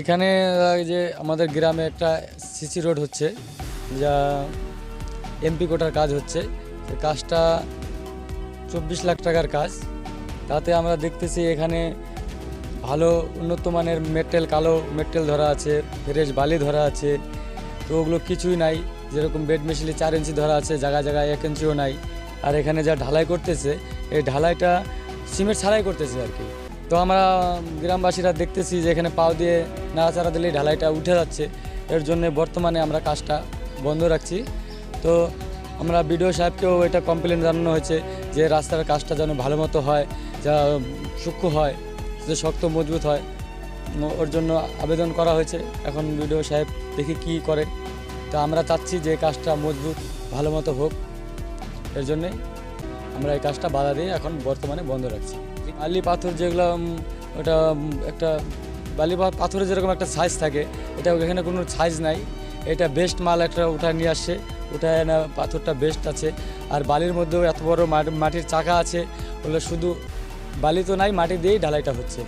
এখানে যে আমাদের গ্রামে একটা সিসি রোড হচ্ছে, যা এমপি কোটার কাজ হচ্ছে। সেই কাজটা 24 লাখ টাকার কাজ। তাতে আমরা দেখতেছি এখানে ভালো উন্নত মানের মেটেল, কালো মেটেল ধরা আছে, ফ্রেশ বালি ধরা আছে। তো ওগুলো কিছুই নাই। যেরকম বেড মেশিনে 4 ইঞ্চি ধরা আছে, জায়গায় জায়গায় 1 ইঞ্চিও নাই। আর এখানে যা ঢালাই করতেছে, এই ঢালাইটা সিমেন্ট ছাড়াই করতেছে আর কি। তো আমরা গ্রামবাসীরা দেখতেছি যে এখানে পাও দিয়ে নাড়াচাড়া দিলেই ঢালাইটা উঠে যাচ্ছে। এর জন্য বর্তমানে আমরা কাজটা বন্ধ রাখছি। তো আমরা বিডিও সাহেবকেও এটা কমপ্লেন জানানো হয়েছে যে রাস্তার কাজটা যেন ভালো মতো হয়, যা সূক্ষ্ম হয়, যে শক্ত মজবুত হয়, ওর জন্য আবেদন করা হয়েছে। এখন বিডিও সাহেব দেখি কী করে। তো আমরা চাচ্ছি যে কাজটা মজবুত ভালো মতো হোক। এর জন্যে আমরা এই কাজটা বাধা দিয়ে এখন বর্তমানে বন্ধ রাখছি। বালি পাথর যেগুলো, ওটা একটা বালি পাথরের যেরকম একটা সাইজ থাকে, এটা এখানে কোনো সাইজ নাই। এটা বেস্ট মাল একটা উঠায় নিয়ে আসছে, উঠায় না, পাথরটা বেস্ট আছে। আর বালির মধ্যেও এত বড় মাটির চাকা আছে, ওগুলো শুধু বালি তো নাই, মাটি দিয়েই ঢালাইটা হচ্ছে।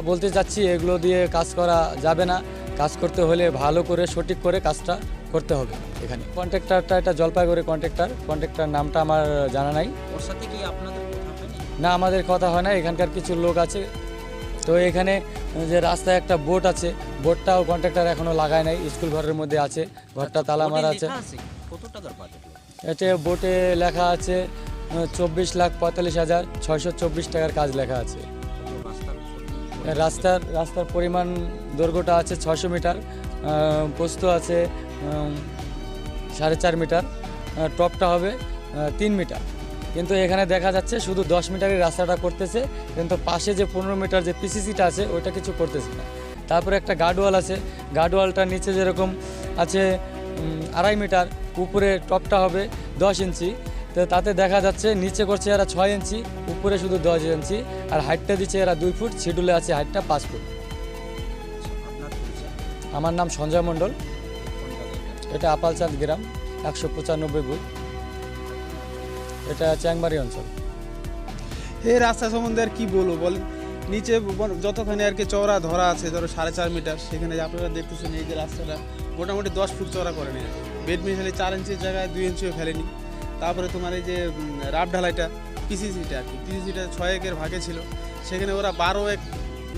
বলতে চাচ্ছি এগুলো দিয়ে কাজ করা যাবে না। কাজ করতে হলে ভালো করে সঠিক করে কাজটা করতে হবে। এখানে কন্ট্রাক্টরটা এটা জলপাইগুড়ি কন্ট্রাক্টর নামটা আমার জানা নাই। ওর সাথে কি আপনাদের কথা হয়নি? না, আমাদের কথা হয় না। এখানকার কিছু লোক আছে। তো এখানে যে রাস্তায় একটা বোট আছে, বোটটাও কন্ট্রাক্টর এখনও লাগায় নাই, স্কুল ঘরের মধ্যে আছে, ঘরটা তালা মারা আছে। কত টাকার বাজেট? এতে বোটে লেখা আছে 24,45,624 টাকার কাজ লেখা আছে। রাস্তার পরিমাণ দৈর্ঘ্যটা আছে 600 মিটার, প্রস্থ আছে 4.5 মিটার, টপটা হবে 3 মিটার। কিন্তু এখানে দেখা যাচ্ছে শুধু 10 মিটারের রাস্তাটা করতেছে, কিন্তু পাশে যে 15 মিটার যে পিসিসিটা আছে ওইটা কিছু করতেছে না। তারপরে একটা গার্ডওয়াল আছে, গার্ডওয়ালটার নিচে যেরকম আছে 2.5 মিটার, উপরে টপটা হবে 10 ইঞ্চি। তো তাতে দেখা যাচ্ছে নিচে করছে এরা 6 ইঞ্চি, উপরে শুধু 10 ইঞ্চি, আর হাইটটা দিচ্ছে এরা 2 ফুট, শিডিউলে আছে হাইটটা 5 ফুট। আমার নাম সঞ্জয় মণ্ডল, এটা আপালচাঁদ গ্রাম, 195 বুথ, এটা চ্যাংমারি অঞ্চল। এই রাস্তা সম্বন্ধে আর কি বলবো বলেন। নিচে যতখানি আর কি চওড়া ধরা আছে, ধরো 4.5 মিটার, সেখানে আপনারা দেখতেছেন এই যে রাস্তাটা মোটামুটি 10 ফুট চওড়া করে নেয়। বেড মিশালি 4 ইঞ্চির জায়গায় 2 ইঞ্চিও ফেলেনি। তারপরে তোমার এই যে রাব ঢালাইটা, পিসিসিটা আর কি, পিসিসিটা 6 ভাগে ছিল, সেখানে ওরা 12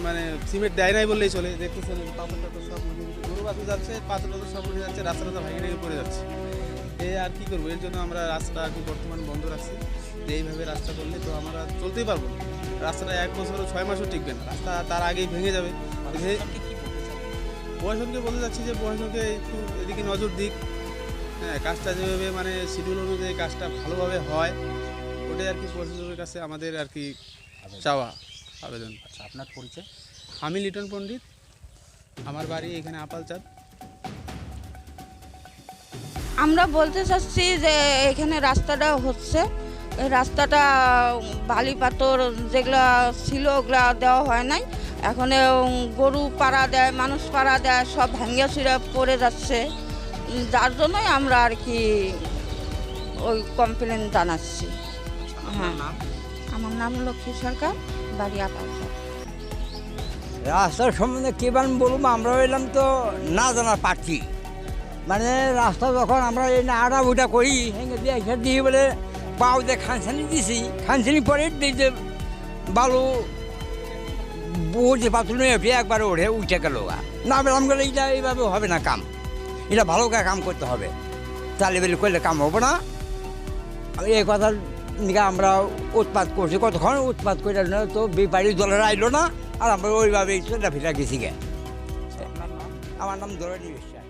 মানে সিমেন্ট দেয় নাই বললেই চলে। দেখতেছেন পাথরটা তো সব গরু বাছু যাচ্ছে, পাথরটা তো সব উঠে যাচ্ছে, রাস্তাটা তো ভেঙে পড়ে যাচ্ছে। এই আর কি করবো, এর জন্য আমরা রাস্তা আর কি বর্তমানে বন্ধ রাখছি। যে এইভাবে রাস্তা করলে তো আমরা চলতেই পারবো না। রাস্তাটা 1 বছরও 6 মাসও টিকবে না, রাস্তা তার আগেই ভেঙে যাবে। প্রশাসনকে বলতে চাচ্ছি যে প্রশাসনকে একটু এদিকে নজর দিক। হ্যাঁ, কাজটা যেভাবে মানে শিডিউল অনুযায়ী কাজটা ভালোভাবে হয়, ওটাই আর কি প্রশাসনের কাছে আমাদের আর কি চাওয়া আবেদন। আচ্ছা, আপনার পরিচয়? আমি লিটন পণ্ডিত, আমার বাড়ি এখানে আপালচাঁদ। আমরা বলতে চাচ্ছি যে এখানে রাস্তাটা হচ্ছে, এই রাস্তাটা বালি পাথর যেগুলা ছিল ওগুলা দেওয়া হয় নাই। এখন গরু পাড়া দেয়, মানুষ পাড়া দেয়, সব ভেঙে ছিঁড়ে পড়ে যাচ্ছে। যার জন্যই আমরা আর কি ওই কমপ্লেন জানাচ্ছি। হ্যাঁ, আমার নাম লক্ষ্মী সরকার, বাড়ি আপালচাঁদ। রাস্তার সম্বন্ধে কী বলবো, আমরা এলাম তো না জানার প্রার্থী। মানে রাস্তা যখন আমরা এই আড়া উঠা করি, হেঁকে দিয়ে এসে দিয়ে বলে পাও দিয়ে খানসানি দিছি, খানসানি পরে যে বালু বহু যে পাথর নিয়ে উঠে একবারে উঠে গেল না, বেলাম গেলে এইটা এইভাবে হবে না কাম। এটা ভালো করে কাম করতে হবে, চালি বেলি করলে কাম হবে না। এই কথার দিকে আমরা উৎপাত করছি, কতক্ষণ উৎপাত করে তো বেপারি দলের আইলো না, আর আমরা ওইভাবে ফিরা গেছি গে। আমার নাম দৌড়ানি বিশ্বাস।